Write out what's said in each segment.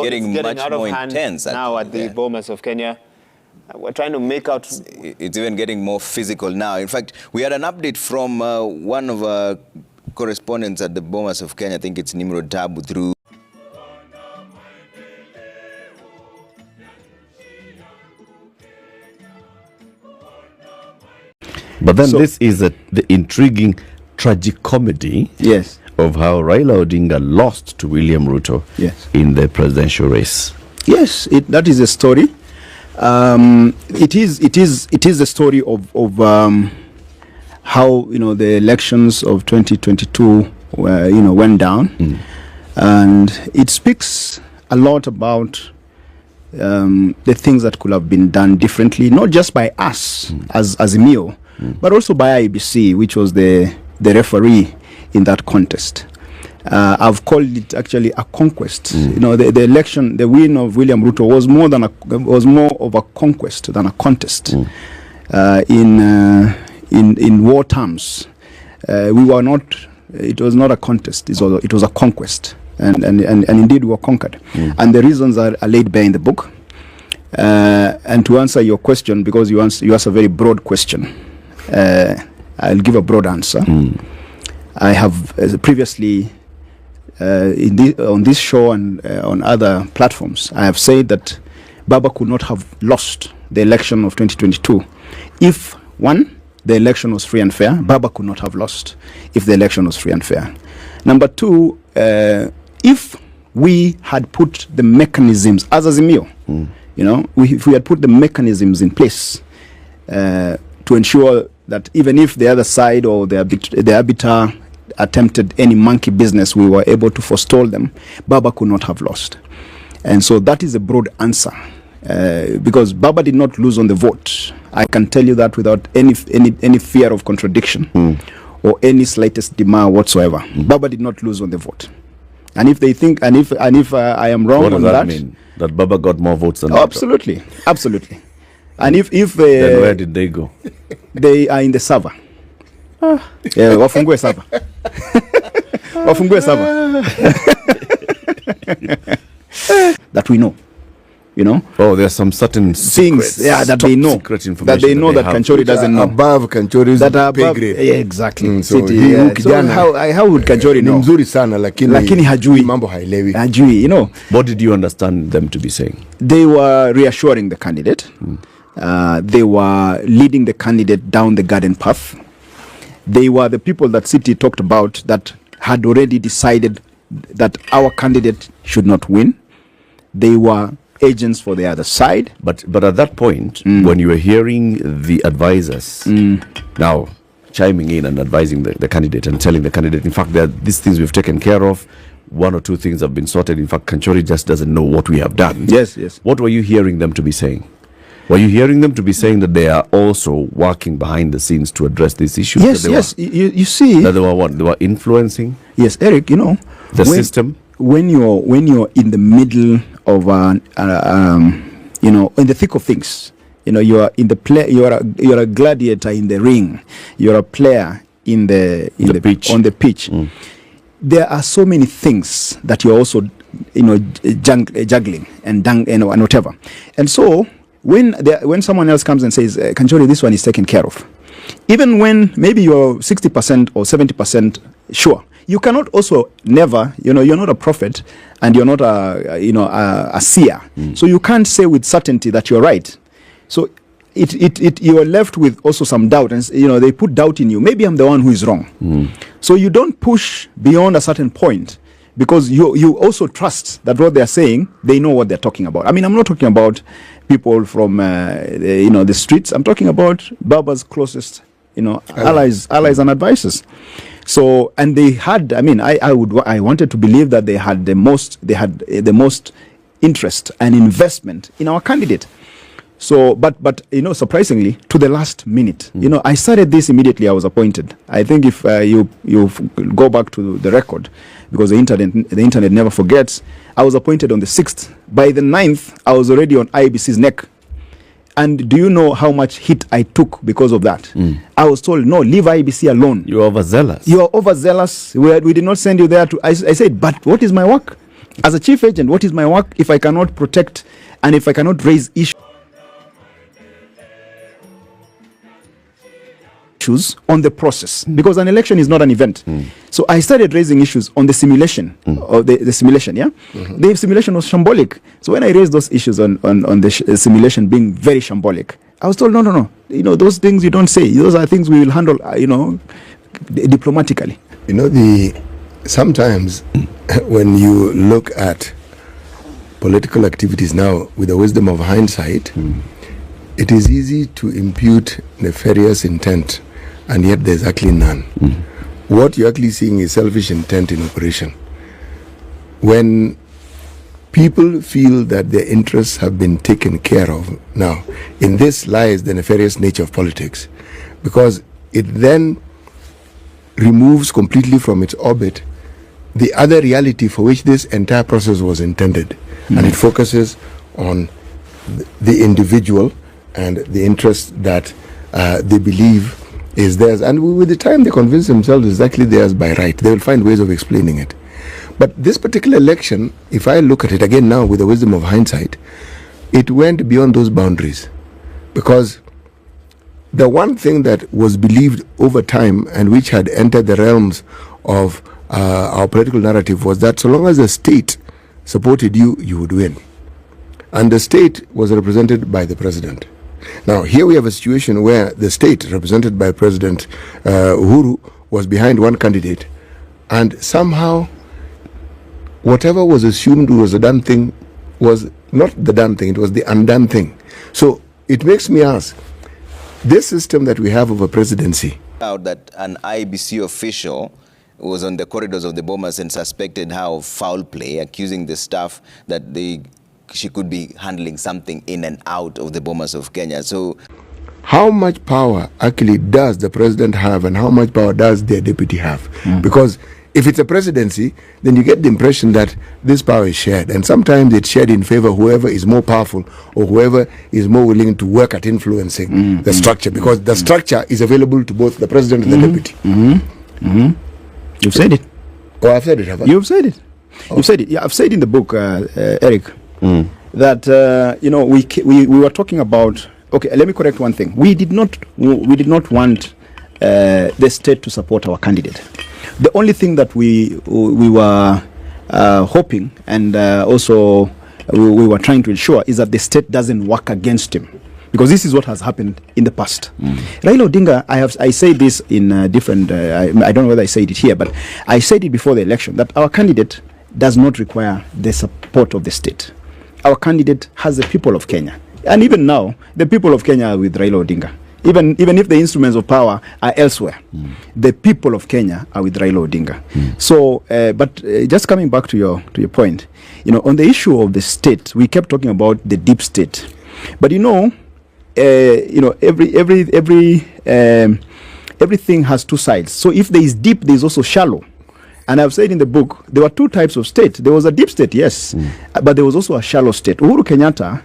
getting much out of more hand intense now at the Bomas of Kenya. We're trying to make out. It's even getting more physical now. In fact, we had an update from one of our correspondents at the Bomas of Kenya. I think it's Nimrod Tabu through. But then this is the intriguing tragicomedy of how Raila Odinga lost to William Ruto in the presidential race. Yes, that is a story. It is a story of how the elections of 2022 went down, and it speaks a lot about the things that could have been done differently, not just by us as Azimio, but also by IEBC, which was the referee in that contest. I've called it actually a conquest. The election, the win of William Ruto was more of a conquest than a contest. In war terms, we were not. It was not a contest. It was a conquest, and indeed we were conquered. And the reasons are laid bare in the book. And to answer your question, because you asked a very broad question, I'll give a broad answer. I have previously. On this show and on other platforms, I have said that Baba could not have lost the election of 2022 if, one, the election was free and fair. Baba could not have lost if the election was free and fair. Number two, if we had put the mechanisms, as Azimio, if we had put the mechanisms in place to ensure that even if the other side or the arbiter attempted any monkey business, we were able to forestall them, Baba could not have lost. And so that is a broad answer, because Baba did not lose on the vote. I can tell you that without any fear of contradiction or any slightest demur whatsoever. Baba did not lose on the vote. And if they think, and if I am wrong on that, what does that mean? That Baba got more votes than absolutely, absolutely. And if then where did they go? They are in the server. Wafungue server. Wafungue server. That we know. Oh, there's some certain things that they know. That they know that Kanchori doesn't know. Above Kanchori's pay grade. Exactly. So how would Kanchori know? Mzuri sana lakini hajui. Mambo hailewi. Hajui, What did you understand them to be saying? They were reassuring the candidate. They were leading the candidate down the garden path. They were the people that City talked about that had already decided that our candidate should not win. They were agents for the other side. But at that point, when you were hearing the advisors now chiming in and advising the candidate and telling the candidate, in fact, there are these things we've taken care of, one or two things have been sorted. In fact, Kanchori just doesn't know what we have done. Yes. What were you hearing them to be saying? Were you hearing them to be saying that they are also working behind the scenes to address these issues? Yes. You see that they were what? They were influencing. Yes, Eric. The system. When you're in the middle of in the thick of things, you are in the play. You're a gladiator in the ring. You're a player on the pitch. There are so many things that you're also juggling and whatever. And so when someone else comes and says, Kanchori, this one is taken care of, even when maybe you're 60% or 70% sure, you cannot also never, you're not a prophet and you're not a seer. So you can't say with certainty that you're right. So you are left with also some doubt, and they put doubt in you. Maybe I'm the one who is wrong. So you don't push beyond a certain point, because you also trust that what they're saying, they know what they're talking about. I mean, I'm not talking about people from the streets. I'm talking about Baba's closest allies and advisors. So, and they had, I wanted to believe that they had the most interest and investment in our candidate. So, but surprisingly, to the last minute, I started this immediately I was appointed. I think if you go back to the record, because the internet never forgets, I was appointed on the 6th. By the 9th, I was already on IEBC's neck. And do you know how much hit I took because of that? I was told, no, leave IEBC alone. You are overzealous. You are overzealous. We did not send you there to... I said, but what is my work? As a chief agent, what is my work if I cannot protect and if I cannot raise issues on the process? Because an election is not an event. So I started raising issues on the simulation, or the simulation, yeah? The simulation was shambolic. So when I raised those issues on the simulation being very shambolic, I was told, no. You know, those things you don't say. Those are things we will handle, diplomatically. You know, sometimes when you look at political activities now with the wisdom of hindsight, it is easy to impute nefarious intent, and yet there's actually none. What you're actually seeing is selfish intent in operation. When people feel that their interests have been taken care of, now, in this lies the nefarious nature of politics, because it then removes completely from its orbit the other reality for which this entire process was intended. And it focuses on the individual and the interest that they believe is theirs. And with the time they convince themselves it's actually theirs by right, they will find ways of explaining it. But this particular election, if I look at it again now with the wisdom of hindsight, it went beyond those boundaries. Because the one thing that was believed over time and which had entered the realms of our political narrative was that so long as the state supported you, you would win. And the state was represented by the president. Now, here we have a situation where the state, represented by President Uhuru, was behind one candidate, and somehow whatever was assumed was a done thing was not the done thing, it was the undone thing. So it makes me ask, this system that we have of a presidency, out that an IBC official was on the corridors of the Bomas and suspected how foul play, accusing the staff that she could be handling something in and out of the Bomas of Kenya. So how much power actually does the president have, and how much power does their deputy have? Because if it's a presidency, then you get the impression that this power is shared, and sometimes it's shared in favor of whoever is more powerful or whoever is more willing to work at influencing the structure, because the structure is available to both the president and the deputy. You've said it. Oh, I've said it, have I? You've said it. Oh. You've said it. Yeah, I've said in the book, Eric, that we were talking about. Okay, let me correct one thing. We did not want the state to support our candidate. The only thing that we were hoping, and also we were trying to ensure, is that the state doesn't work against him, because this is what has happened in the past. Raila Odinga, I say this in different. I don't know whether I said it here, but I said it before the election that our candidate does not require the support of the state. Our candidate has the people of Kenya, and even now the people of Kenya are with Raila Odinga. Even if the instruments of power are elsewhere, the people of Kenya are with Raila Odinga. So, but just coming back to your point, on the issue of the state, we kept talking about the deep state, but everything has two sides. So if there is deep, there is also shallow. And I've said in the book, there were two types of state. There was a deep state, yes, but there was also a shallow state. Uhuru Kenyatta,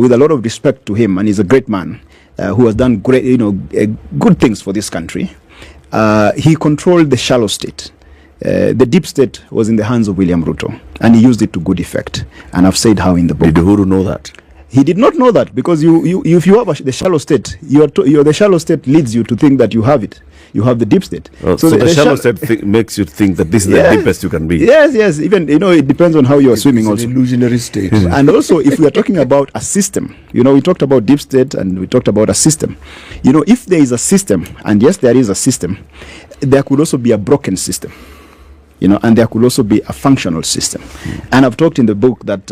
with a lot of respect to him, and he's a great man, who has done great, good things for this country. He controlled the shallow state. The deep state was in the hands of William Ruto, and he used it to good effect. And I've said how in the book. Did Uhuru know that? He did not know that, because if you have the shallow state, the shallow state leads you to think that you have it. You have the deep state. So the shallow state makes you think that this is the deepest you can be. Yes. Even it depends on how you are swimming. It's also an illusionary state. And also, if we are talking about a system, we talked about deep state and we talked about a system. If there is a system, and yes, there is a system, there could also be a broken system. And there could also be a functional system. And I've talked in the book that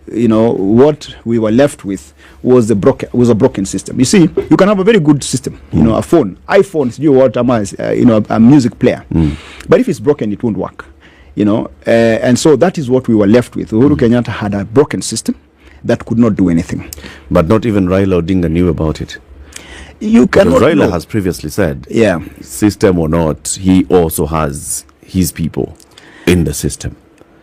what we were left with was a broken system. You see, you can have a very good system, a phone, iPhones, a music player, but if it's broken, it won't work. And so that is what we were left with. Uhuru Kenyatta had a broken system that could not do anything. But not even Raila Odinga knew about it. You cannot. Raila has previously said, system or not, he also has his people in the system.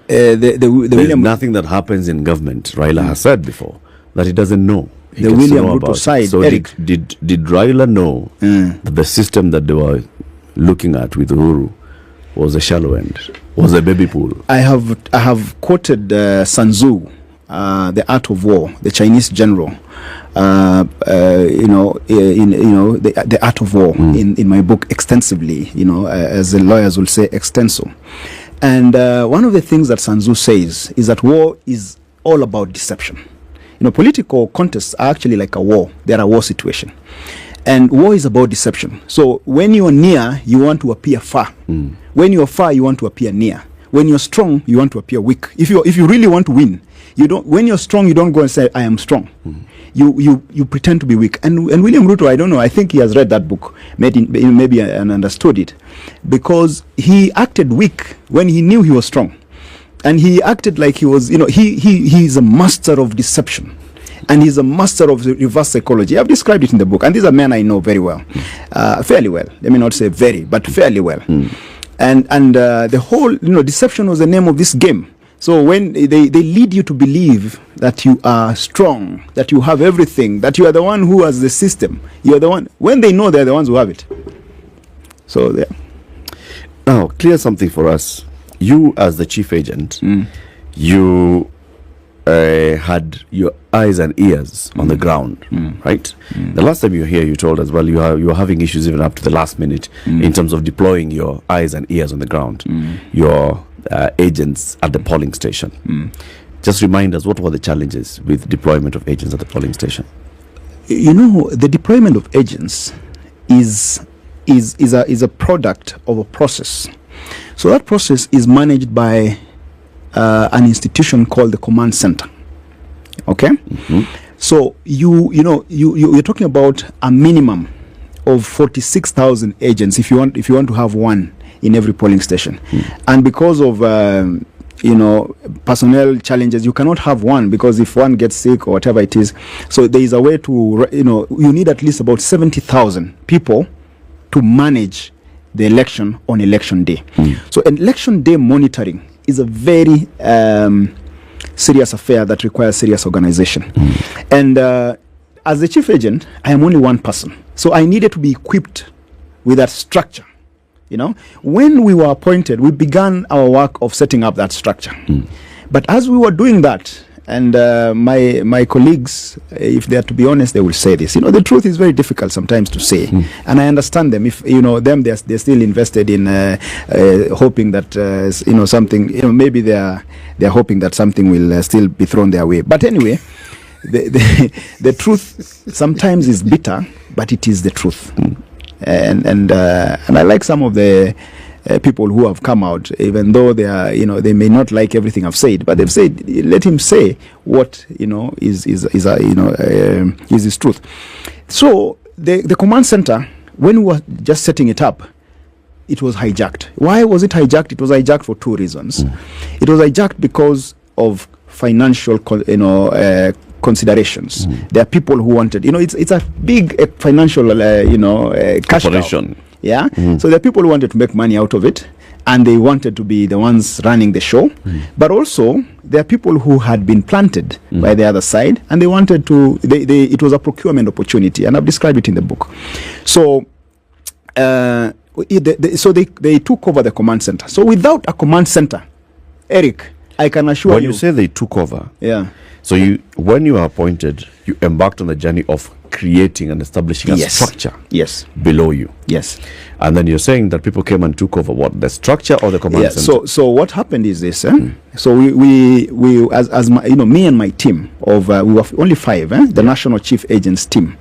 There's nothing that happens in government, Raila has said before, that he doesn't know. The William Ruto side. So Eric, did Raila know that the system that they were looking at with Uhuru was a shallow end, was a baby pool? I have quoted Sun Tzu, The Art of War, the Chinese general. The Art of War in my book extensively. As the lawyers will say, extenso. And one of the things that Sun Tzu says is that war is all about deception. Political contests are actually like a war. They're a war situation. And war is about deception. So when you're near, you want to appear far. When you're far, you want to appear near. When you're strong, you want to appear weak. If you really want to win, you don't. When you're strong, you don't go and say, I am strong. You pretend to be weak. And William Ruto, I don't know, I think he has read that book, maybe and understood it, because he acted weak when he knew he was strong. And he acted like he was, he's a master of deception. And he's a master of reverse psychology. I've described it in the book. And these are men I know very well, fairly well. Let me not say very, but fairly well. And the whole, deception was the name of this game. So when they lead you to believe that you are strong, that you have everything, that you are the one who has the system, you are the one, when they know they're the ones who have it. So there. Now, clear something for us. You, as the chief agent, you had your eyes and ears on the ground, right? The last time you were here, you told us, well, you were having issues even up to the last minute in terms of deploying your eyes and ears on the ground, your agents at the polling station. Just remind us, what were the challenges with deployment of agents at the polling station? The deployment of agents is a product of a process. So that process is managed by an institution called the command center. Okay? So you're talking about a minimum of 46,000 agents if you want to have one in every polling station. And because of personnel challenges, you cannot have one, because if one gets sick or whatever it is, so there is a way to you need at least about 70,000 people to manage the election on election day. So election day monitoring is a very serious affair that requires serious organization. And as the chief agent, I am only one person. So I needed to be equipped with that structure. When we were appointed, we began our work of setting up that structure. But as we were doing that, and my colleagues, if they are to be honest, they will say this. The truth is very difficult sometimes to say, and I understand them. If they're still invested in hoping that something. Maybe they're hoping that something will still be thrown their way. But anyway, the truth sometimes is bitter, but it is the truth. And I like some of the people who have come out, even though they are, they may not like everything I've said, but they've said, let him say what is his truth. So the command center, when we were just setting it up, it was hijacked. Why was it hijacked? It was hijacked for two reasons. It was hijacked because of financial, considerations. There are people who wanted, it's a big financial, cash operation. Yeah. So there are people who wanted to make money out of it, and they wanted to be the ones running the show. But also there are people who had been planted by the other side, and they wanted to. It was a procurement opportunity, and I've described it in the book. So, they took over the command center. So without a command center, Eric, I can assure you. When you say they took over, yeah. So when you were appointed, you embarked on the journey of creating and establishing a structure below you. Yes. And then you're saying that people came and took over what? The structure or the command center? So what happened is this. So we as my, me and my team of we were only 5, the National Chief Agents team,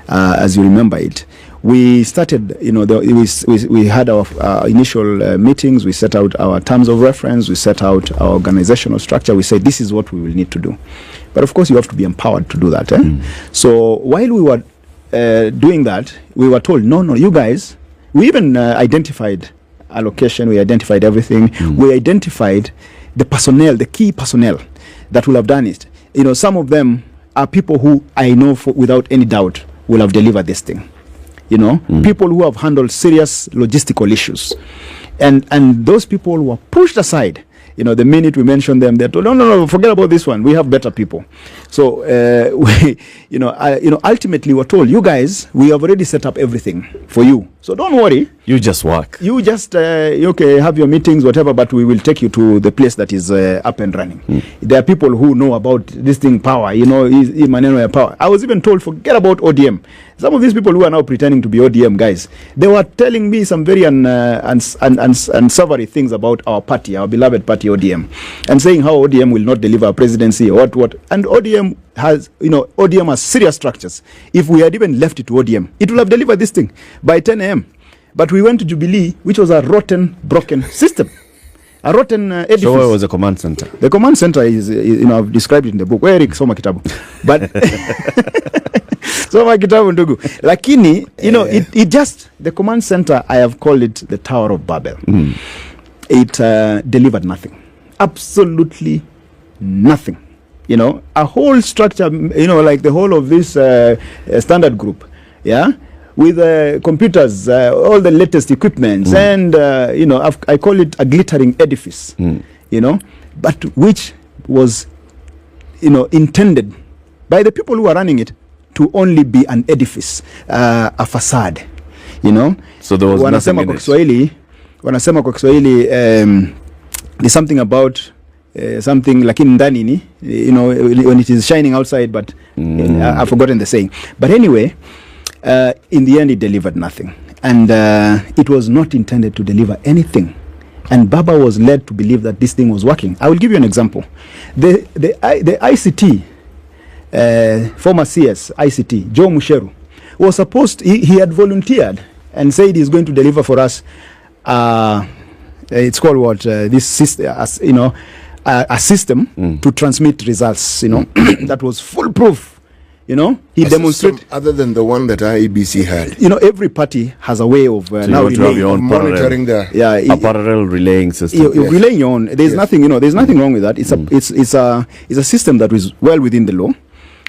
as you remember it. We started, we had our initial meetings. We set out our terms of reference. We set out our organizational structure. We said, this is what we will need to do. But of course, you have to be empowered to do that. So while we were doing that, we were told, no, you guys, we even identified allocation. We identified everything. We identified the personnel, the key personnel that will have done it. Some of them are people who I know without any doubt will have delivered this thing. People who have handled serious logistical issues. And those people were pushed aside. The minute we mentioned them, they're told, no, forget about this one. We have better people. So, ultimately we're told, you guys, we have already set up everything for you. So don't worry. You just work. You just okay, have your meetings, whatever, but we will take you to the place that is up and running. There are people who know about this thing, power. You know, maneno power. I was even told, forget about ODM. Some of these people who are now pretending to be ODM guys, they were telling me some very unsavory things about our party, our beloved party ODM, and saying how ODM will not deliver a presidency or what. And ODM has, ODM has serious structures. If we had even left it to ODM, it would have delivered this thing by 10 a.m. But we went to Jubilee, which was a rotten, broken system. A rotten edifice. So where was the command center? The command center is I've described it in the book. Where Eric Soma Kitabu. But Soma Kitabu Ndugu. Lakini, it just, the command center, I have called it the Tower of Babel. It delivered nothing. Absolutely nothing. A whole structure, like the whole of this standard group, with computers, all the latest equipments, and I call it a glittering edifice, but which was intended by the people who are running it to only be an edifice, a facade, So there was nothing in it. Wanasema kwa Kiswahili, there's something about something like in ndani, when it is shining outside, but I've forgotten the saying. But anyway, in the end, it delivered nothing. And it was not intended to deliver anything. And Baba was led to believe that this thing was working. I will give you an example. The ICT, former CS, ICT, Joe Musheru, was supposed, he had volunteered and said he's going to deliver for us, it's called what, this system, a system to transmit results, that was foolproof. He demonstrated other than the one that IEBC had. Every party has a way of now monitoring the a parallel relaying system. Relaying your own. There's nothing, there's nothing wrong with that. It's a system that is well within the law,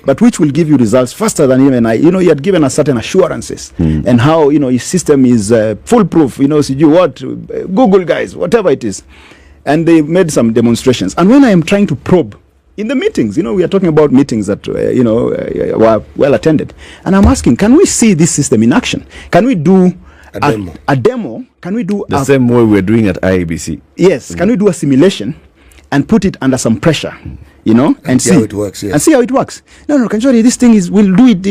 but which will give you results faster than even you had given us certain assurances and how your system is foolproof. Google guys, whatever it is, and they made some demonstrations. And when I am trying to probe in the meetings, we are talking about meetings that, were well attended. And I'm asking, can we see this system in action? Can we do a demo? Can we do the same way we're doing at IABC? Yes. Can we do a simulation and put it under some pressure, and see how it works? Yes. And see how it works. No, Kanchori, this thing we'll do it.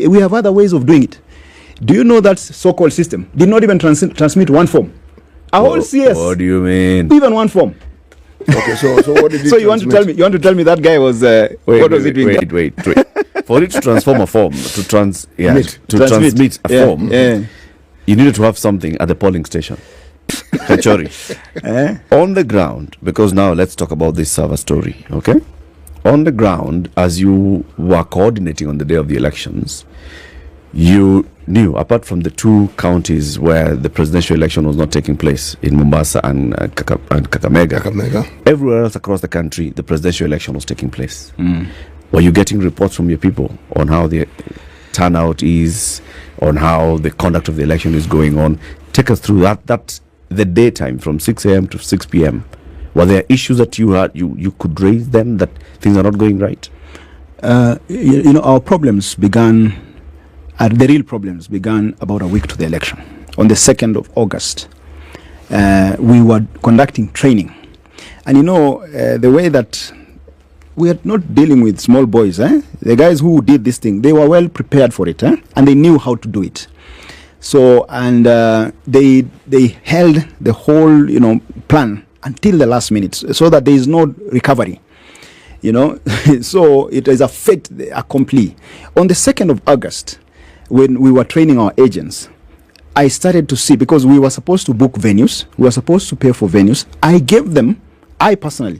We have other ways of doing it. Do you know that so-called system did not even transmit one form? Whole CS. What do you mean? Even one form. Okay, so what did so you want to tell me that guy was what was he doing? Wait. For it to transform a form, to transmit a form, you needed to have something at the polling station. Kanchori. On the ground, because now let's talk about this server story, okay? On the ground, as you were coordinating on the day of the elections, you knew, apart from the two counties where the presidential election was not taking place, in Mombasa and Kakamega, everywhere else across the country, the presidential election was taking place. Were you getting reports from your people on how the turnout is, on how the conduct of the election is going on? Take us through that the daytime from 6 a.m. to 6 p.m. Were there issues that you had, you could raise them, that things are not going right? Our problems began... the real problems began about a week to the election. On the 2nd of August, we were conducting training. And the way that we are not dealing with small boys, the guys who did this thing, they were well prepared for it, and they knew how to do it. So, and they held the whole, plan until the last minute so that there is no recovery. So it is a fait accompli. On the 2nd of August, when we were training our agents, I started to see, because we were supposed to book venues, we were supposed to pay for venues. I personally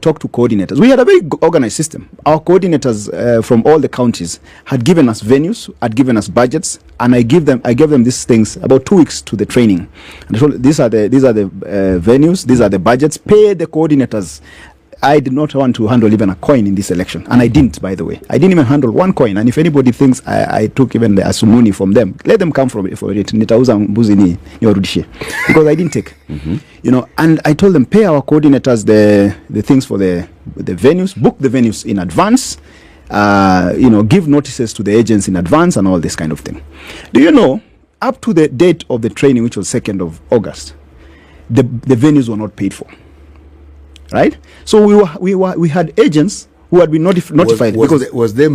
talked to coordinators. We had a very organized system. Our coordinators from all the counties had given us venues, had given us budgets, and I gave them these things about 2 weeks to the training. And I told them, these are the venues, these are the budgets. Pay the coordinators. I did not want to handle even a coin in this election, and I didn't, by the way. I didn't even handle one coin. And if anybody thinks I took even the asumuni from them, let them come for it. Nitauza mbuzi niwarudishie, because I didn't take. And I told them, pay our coordinators the things for the venues, book the venues in advance, give notices to the agents in advance, and all this kind of thing. Do you know, up to the date of the training, which was 2nd of August, the venues were not paid for. Right? So we had agents who had been notified because was there